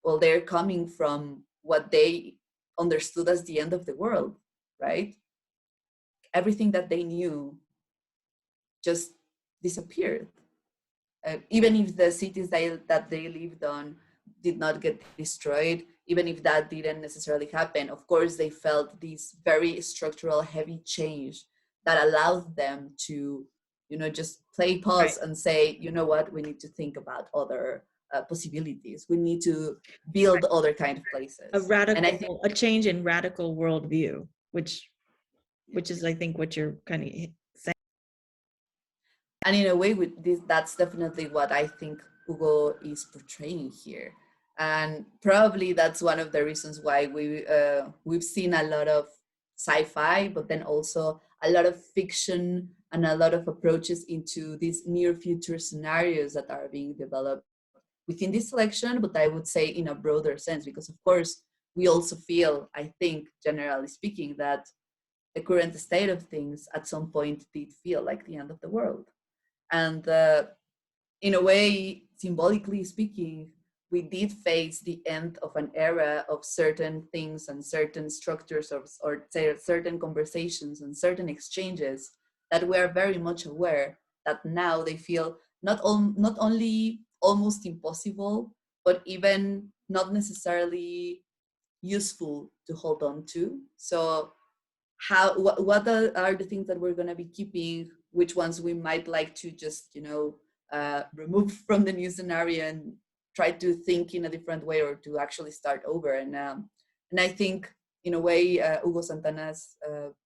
S2: well, they're coming from what they understood as the end of the world, right? Everything that they knew just disappeared. Even if the cities that they lived on did not get destroyed, even if that didn't necessarily happen, of course, they felt this very structural, heavy change that allowed them to, you know, just play pause and say, you know what, we need to think about other possibilities. We need to build other kind of places.
S1: A change in radical worldview, which is, I think, what you're kind of saying.
S2: And in a way, with this, that's definitely what I think Hugo is portraying here. And probably that's one of the reasons why we've seen a lot of sci-fi, but then also a lot of fiction and a lot of approaches into these near future scenarios that are being developed within this selection, but I would say in a broader sense, because of course we also feel, I think, generally speaking, that the current state of things at some point did feel like the end of the world. And in a way, symbolically speaking, we did face the end of an era of certain things and certain structures or say certain conversations and certain exchanges that we are very much aware that now they feel not only almost impossible, but even not necessarily useful to hold on to. So what are the things that we're going to be keeping, which ones we might like to just remove from the new scenario and try to think in a different way, or to actually start over. And I think in a way Hugo Santana's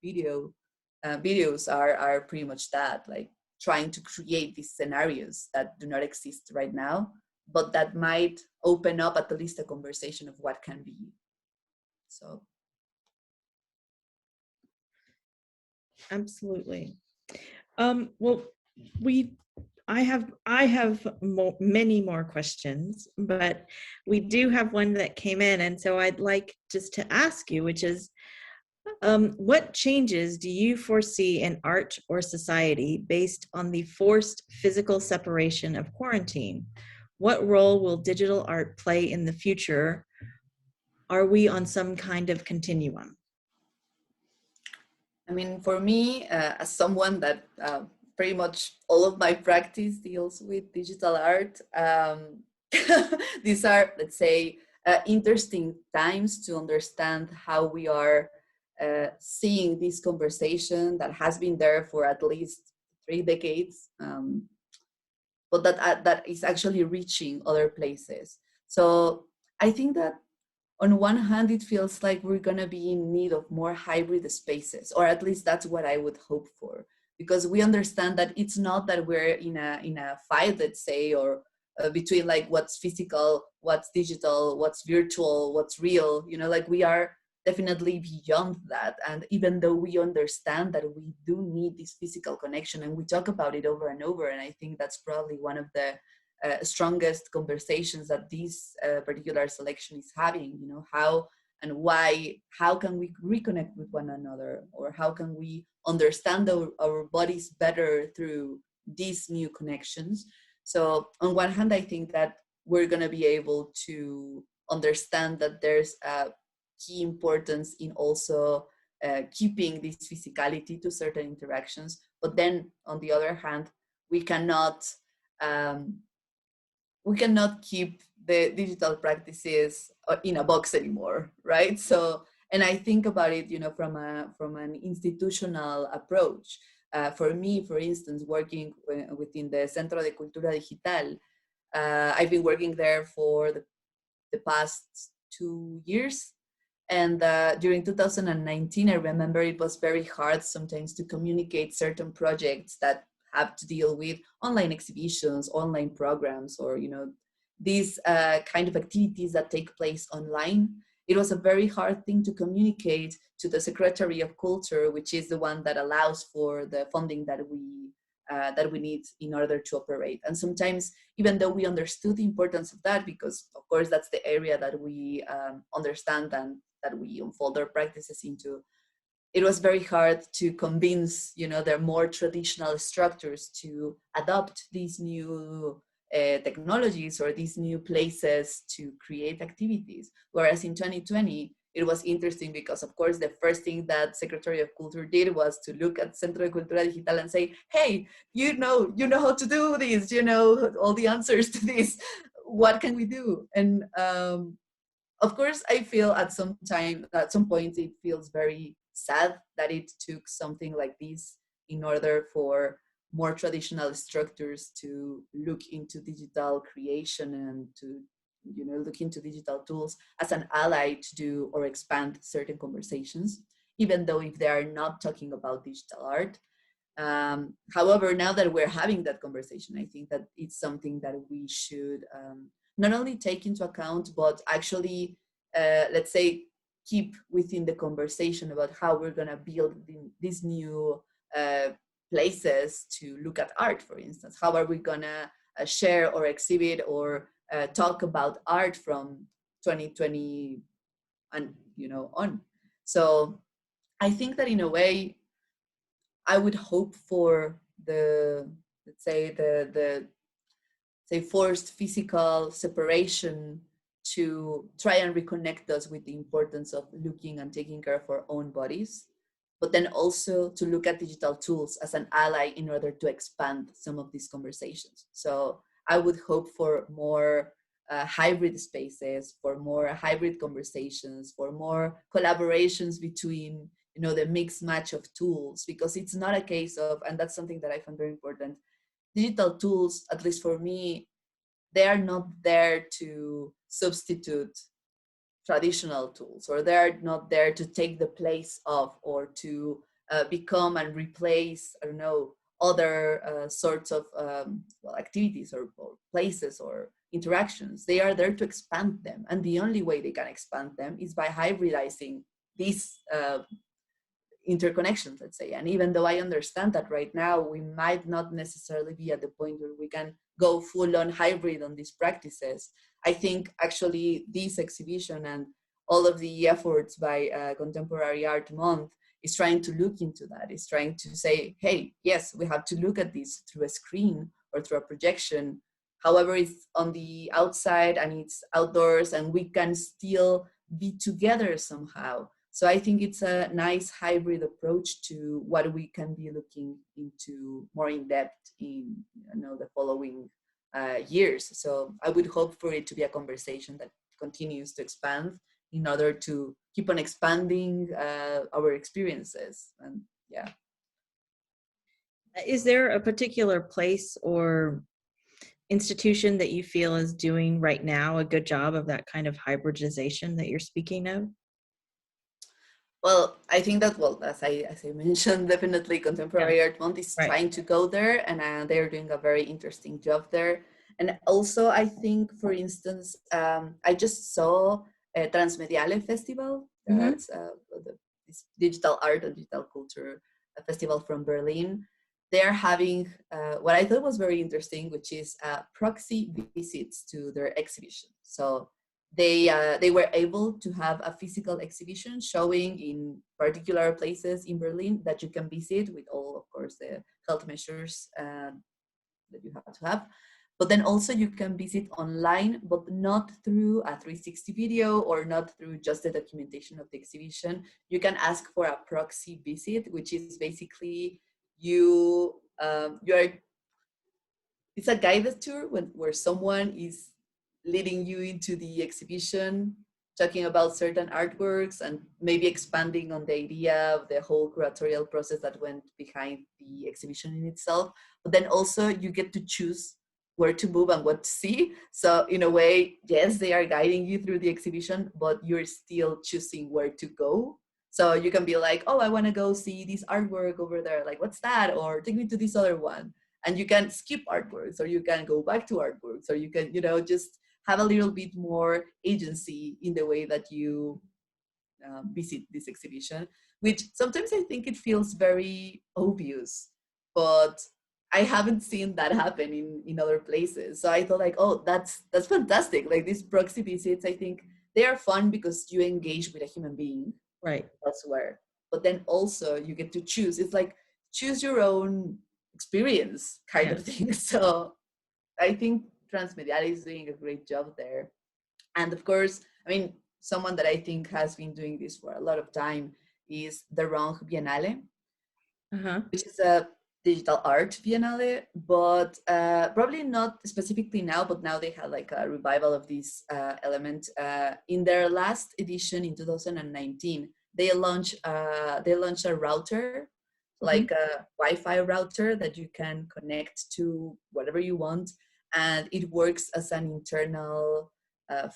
S2: videos are pretty much that, like trying to create these scenarios that do not exist right now, but that might open up at least a conversation of what can be. So
S1: Absolutely. Well, I have many more questions, but we do have one that came in, and so I'd like just to ask you, which is, what changes do you foresee in art or society based on the forced physical separation of quarantine? What role will digital art play in the future? Are we on some kind of continuum?
S2: I mean, for me, as someone that pretty much all of my practice deals with digital art, these are, let's say, interesting times to understand how we are seeing this conversation that has been there for at least 3 decades, but that is actually reaching other places. So I think that on one hand, it feels like we're going to be in need of more hybrid spaces, or at least that's what I would hope for, because we understand that it's not that we're in a fight, let's say, or between like what's physical, what's digital, what's virtual, what's real, like we are definitely beyond that. And even though we understand that we do need this physical connection, and we talk about it over and over, and I think that's probably one of the strongest conversations that this particular selection is having, how and why, how can we reconnect with one another, or how can we understand our bodies better through these new connections. So on one hand, I think that we're going to be able to understand that there's a key importance in also keeping this physicality to certain interactions, but then on the other hand, we cannot um, keep the digital practices in a box anymore, right? So, and I think about it, from an institutional approach. For me, for instance, working within the Centro de Cultura Digital, I've been working there for the past 2 years. And during 2019, I remember it was very hard sometimes to communicate certain projects that have to deal with online exhibitions, online programs, or these kind of activities that take place online. It was a very hard thing to communicate to the Secretary of Culture, which is the one that allows for the funding that we need in order to operate. And sometimes, even though we understood the importance of that, because of course that's the area that we understand and that we unfold our practices into, it was very hard to convince, their more traditional structures to adopt these new technologies or these new places to create activities. Whereas in 2020, it was interesting because, of course, the first thing that Secretary of Culture did was to look at Centro de Cultura Digital and say, hey, you know how to do this, all the answers to this. What can we do? And of course, I feel at some point, it feels very sad that it took something like this in order for more traditional structures to look into digital creation and to look into digital tools as an ally to do or expand certain conversations, even though if they are not talking about digital art. However, now that we're having that conversation, I think that it's something that we should not only take into account, but actually, let's say, keep within the conversation about how we're going to build these new places to look at art, for instance. How are we going to share or exhibit or talk about art from 2020 and on? So I think that in a way, I would hope for the, let's say, the say forced physical separation to try and reconnect us with the importance of looking and taking care of our own bodies, but then also to look at digital tools as an ally in order to expand some of these conversations. So I would hope for more hybrid spaces, for more hybrid conversations, for more collaborations between the mixed match of tools, because it's not a case of, and that's something that I find very important, digital tools, at least for me, they are not there to substitute traditional tools, or they're not there to take the place of, or to become and replace, I don't know, other sorts of activities or places or interactions. They are there to expand them. And the only way they can expand them is by hybridizing these interconnections, let's say. And even though I understand that right now we might not necessarily be at the point where we can go full on hybrid on these practices, I think actually this exhibition and all of the efforts by Contemporary Art Month is trying to look into that. It's trying to say, hey, yes, we have to look at this through a screen or through a projection. However, it's on the outside and it's outdoors, and we can still be together somehow. So I think it's a nice hybrid approach to what we can be looking into more in depth in the following years. So I would hope for it to be a conversation that continues to expand in order to keep on expanding our experiences. And yeah.
S1: Is there a particular place or institution that you feel is doing right now a good job of that kind of hybridization that you're speaking of?
S2: Well, I think that, as I mentioned, definitely Contemporary Art Month is trying to go there, and they're doing a very interesting job there. And also, I think, for instance, I just saw a Transmediale Festival. That's this digital art and digital culture festival from Berlin. They're having what I thought was very interesting, which is proxy visits to their exhibition. So they were able to have a physical exhibition showing in particular places in Berlin that you can visit with all, of course, the health measures that you have to have. But then also you can visit online, but not through a 360 video or not through just the documentation of the exhibition. You can ask for a proxy visit, which is basically it's a guided tour where someone is leading you into the exhibition, talking about certain artworks and maybe expanding on the idea of the whole curatorial process that went behind the exhibition in itself. But then also you get to choose where to move and what to see. So in a way, yes, they are guiding you through the exhibition, but you're still choosing where to go. So you can be like, oh, I want to go see this artwork over there. Like, what's that? Or take me to this other one. And you can skip artworks, or you can go back to artworks, or you can, just have a little bit more agency in the way that you visit this exhibition, which sometimes I think it feels very obvious, but I haven't seen that happen in other places. So I thought like, oh, that's fantastic. Like these proxy visits, I think they are fun because you engage with a human being
S1: right
S2: elsewhere, but then also you get to choose. It's like choose your own experience kind of thing. So I think Transmediale is doing a great job there. And of course, I mean, someone that I think has been doing this for a lot of time is the Wrong Biennale, which is a digital art biennale, but probably not specifically now, but now they had like a revival of this element. In their last edition in 2019, they launched a router, like a Wi-Fi router that you can connect to whatever you want, and it works as an internal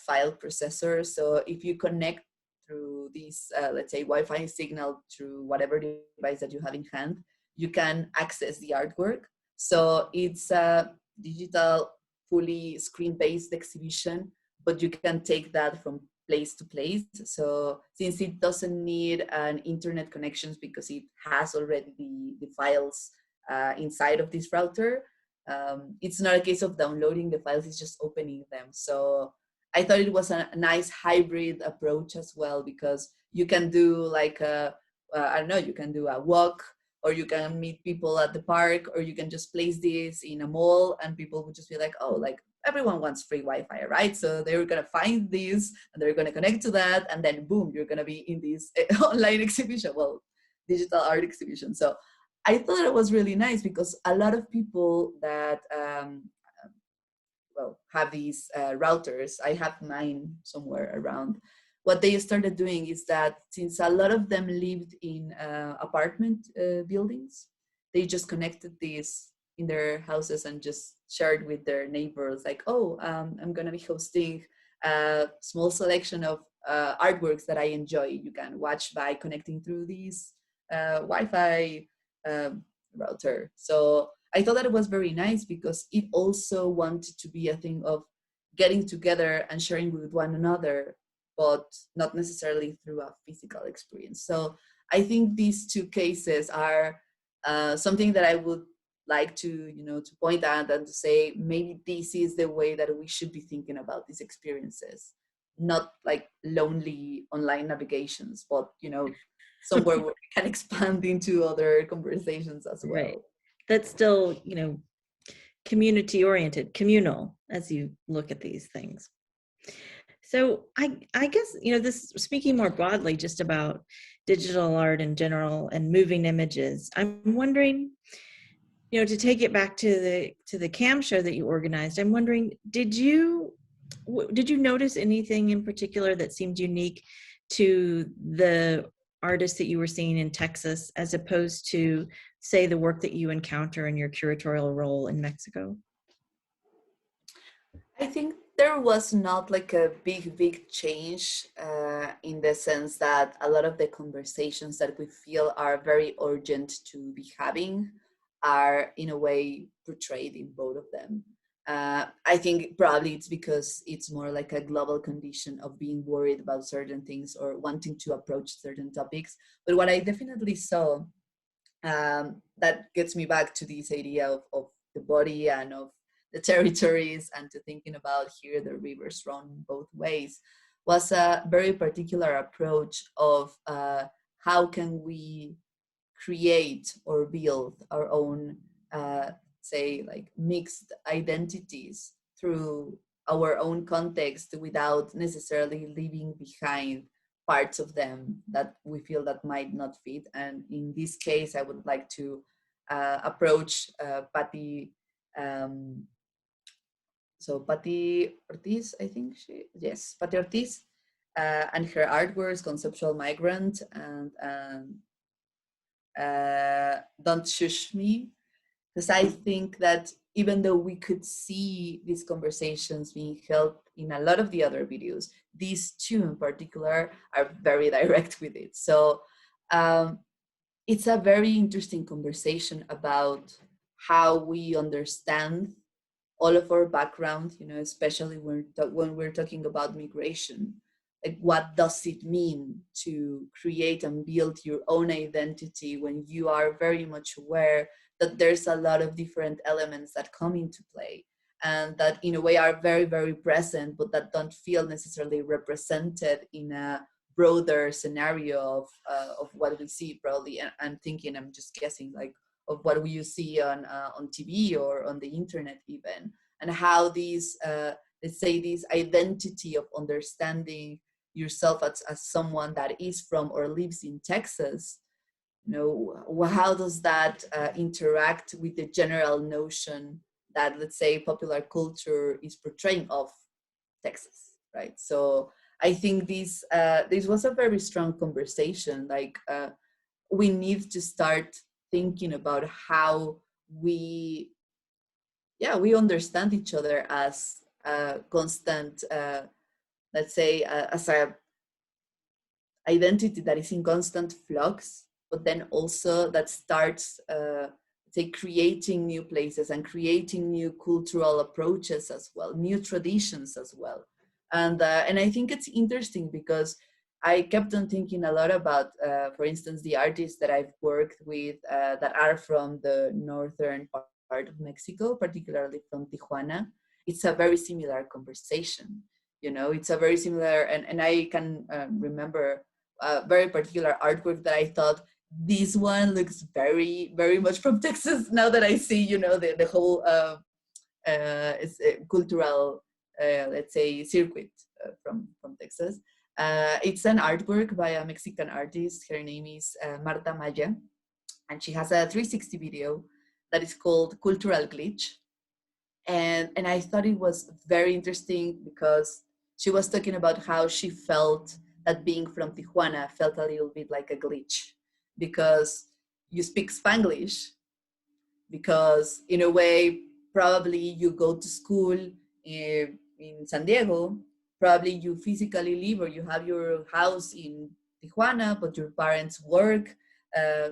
S2: file processor. So if you connect through this, let's say, Wi-Fi signal through whatever device that you have in hand, you can access the artwork. So it's a digital fully screen-based exhibition, but you can take that from place to place. So since it doesn't need an internet connections because it has already the files inside of this router, it's not a case of downloading the files, it's just opening them. So I thought it was a nice hybrid approach as well, because you can do like I don't know, you can do a walk, or you can meet people at the park, or you can just place this in a mall and people would just be like, oh, like everyone wants free Wi-Fi, right? So they're gonna find this and they're gonna connect to that, and then boom, you're gonna be in this online exhibition, well, digital art exhibition. So I thought it was really nice because a lot of people that well, have these routers. I have mine somewhere around. What they started doing is that since a lot of them lived in apartment buildings, they just connected these in their houses and just shared with their neighbors, like, oh, I'm gonna be hosting a small selection of artworks that I enjoy. You can watch by connecting through these Wi-Fi router. So I thought that it was very nice because it also wanted to be a thing of getting together and sharing with one another, but not necessarily through a physical experience. So I think these two cases are something that I would like to, to point out and to say, maybe this is the way that we should be thinking about these experiences, not like lonely online navigations, but, somewhere where we can expand into other conversations as well.
S1: Right. That's still, community oriented, communal, as you look at these things. So I guess, this, speaking more broadly just about digital art in general and moving images, I'm wondering, to take it back to the CAM show that you organized, I'm wondering, did you notice anything in particular that seemed unique to the artists that you were seeing in Texas, as opposed to, say, the work that you encounter in your curatorial role in Mexico?
S2: I think there was not like a big change in the sense that a lot of the conversations that we feel are very urgent to be having are in a way portrayed in both of them. I think probably it's because it's more like a global condition of being worried about certain things or wanting to approach certain topics. But what I definitely saw that gets me back to this idea of the body and of the territories, and to thinking about here the rivers run both ways, was a very particular approach of how can we create or build our own say like mixed identities through our own context without necessarily leaving behind parts of them that we feel that might not fit. And in this case I would like to approach Patty so Patty Ortiz, I think yes, Patty Ortiz, and her artworks, Conceptual Migrant and Don't Shush Me, because I think that even though we could see these conversations being held in a lot of the other videos, these two in particular are very direct with it. So it's a very interesting conversation about how we understand all of our background, especially when we're talking about migration. Like, what does it mean to create and build your own identity when you are very much aware that there's a lot of different elements that come into play and that in a way are very, very present, but that don't feel necessarily represented in a broader scenario of what we see probably. And I'm thinking, I'm just guessing, like, of what you see on TV or on the internet even, and how these, let's say, this identity of understanding yourself as someone that is from or lives in Texas, how does that interact with the general notion that, let's say, popular culture is portraying of Texas, right? So I think this was a very strong conversation. Like, we need to start thinking about how we understand each other as a constant, let's say, as a identity that is in constant flux, but then also that starts, let's say, creating new places and creating new cultural approaches as well, new traditions as well. And I think it's interesting because I kept on thinking a lot about, for instance, the artists that I've worked with that are from the northern part of Mexico, particularly from Tijuana. It's a very similar conversation. You know, it's a very similar, and I can remember a very particular artwork that I thought, this one looks very, very much from Texas. Now that I see, you know, the whole it's a cultural, let's say, circuit from Texas. It's an artwork by a Mexican artist. Her name is Marta Maggia, and she has a 360 video that is called Cultural Glitch. And I thought it was very interesting because she was talking about how she felt that being from Tijuana felt a little bit like a glitch, because you speak Spanglish, because in a way, probably you go to school in San Diego, probably you physically live or you have your house in Tijuana, but your parents work,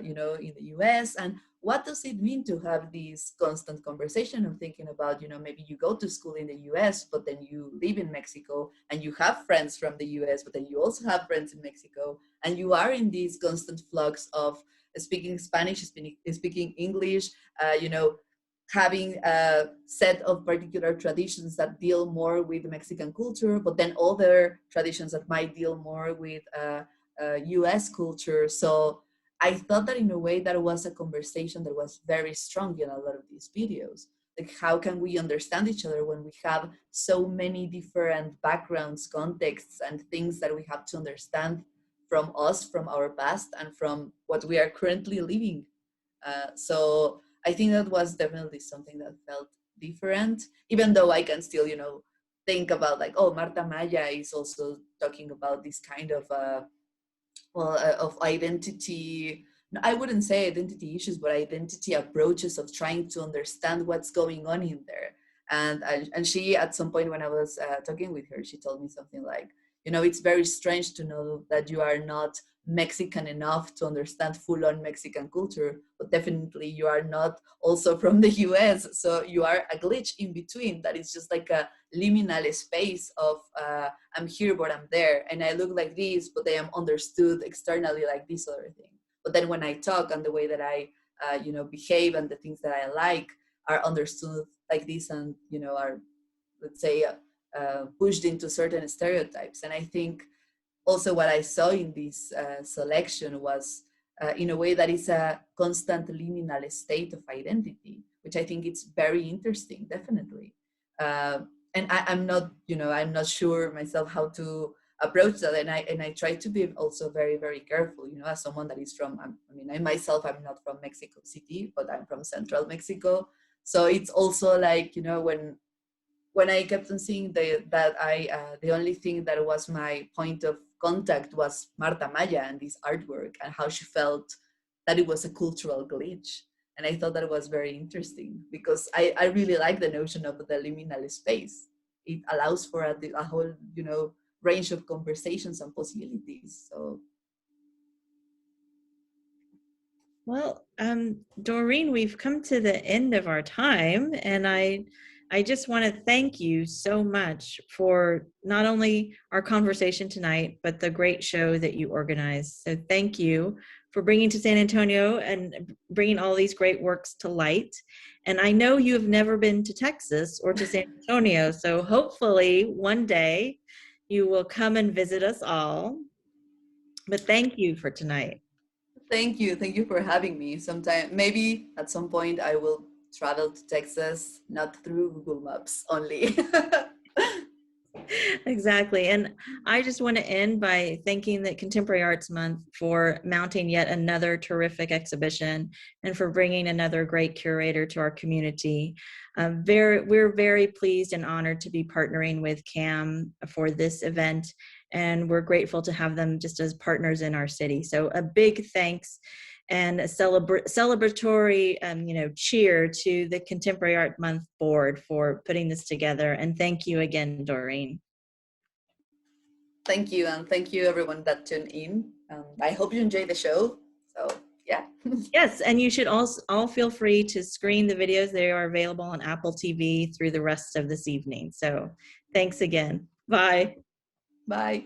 S2: you know, in the US. And what does it mean to have this constant conversation of thinking about, you know, maybe you go to school in the US, but then you live in Mexico and you have friends from the US, but then you also have friends in Mexico, and you are in this constant flux of speaking Spanish, speaking English, you know, having a set of particular traditions that deal more with Mexican culture, but then other traditions that might deal more with US culture. So I thought that in a way that was a conversation that was very strong in a lot of these videos. Like, how can we understand each other when we have so many different backgrounds, contexts, and things that we have to understand from us, from our past, and from what we are currently living. So I think that was definitely something that felt different, even though I can still, you know, think about like, oh, Marta Maggia is also talking about this kind of, of identity. I wouldn't say identity issues, but identity approaches of trying to understand what's going on in there. And she, at some point when I was talking with her, she told me something like, you know, it's very strange to know that you are not Mexican enough to understand full-on Mexican culture, but definitely you are not also from the US. So you are a glitch in between that is just like a liminal space of I'm here, but I'm there. And I look like this, but I am understood externally like this other thing. But then when I talk and the way that I, you know, behave and the things that I like are understood like this, and, you know, are, let's say, pushed into certain stereotypes. And I think also what I saw in this selection was, in a way, that is a constant liminal state of identity, which I think it's very interesting, definitely. And I'm not, you know, I'm not sure myself how to approach that, and I try to be also very, very careful, you know, as someone that is from, I mean, I myself, I'm not from Mexico City, but I'm from Central Mexico. So it's also like, you know, when I kept on seeing the only thing that was my point of contact was Marta Maggia and this artwork, and how she felt that it was a cultural glitch. And I thought that was very interesting, because I really like the notion of the liminal space. It allows for a whole, you know, range of conversations and possibilities. So.
S1: Well, Doreen, we've come to the end of our time, and I just want to thank you so much for not only our conversation tonight, but the great show that you organized. So thank you for bringing to San Antonio and bringing all these great works to light. And I know you have never been to Texas or to San Antonio, so hopefully one day you will come and visit us all. But thank you for tonight.
S2: Thank you. Thank you for having me. Sometime, maybe at some point, I will travel to Texas, not through Google Maps only.
S1: Exactly. And I just want to end by thanking the Contemporary Arts Month for mounting yet another terrific exhibition and for bringing another great curator to our community. We're very pleased and honored to be partnering with CAM for this event, and we're grateful to have them just as partners in our city. So a big thanks and a celebratory cheer to the Contemporary Art Month board for putting this together. And thank you again, Doreen.
S2: Thank you, and thank you everyone that tuned in. I hope you enjoyed the show. So Yeah.
S1: Yes, and you should also all feel free to screen the videos. They are available on Apple TV through the rest of this evening. So thanks again. Bye.
S2: Bye.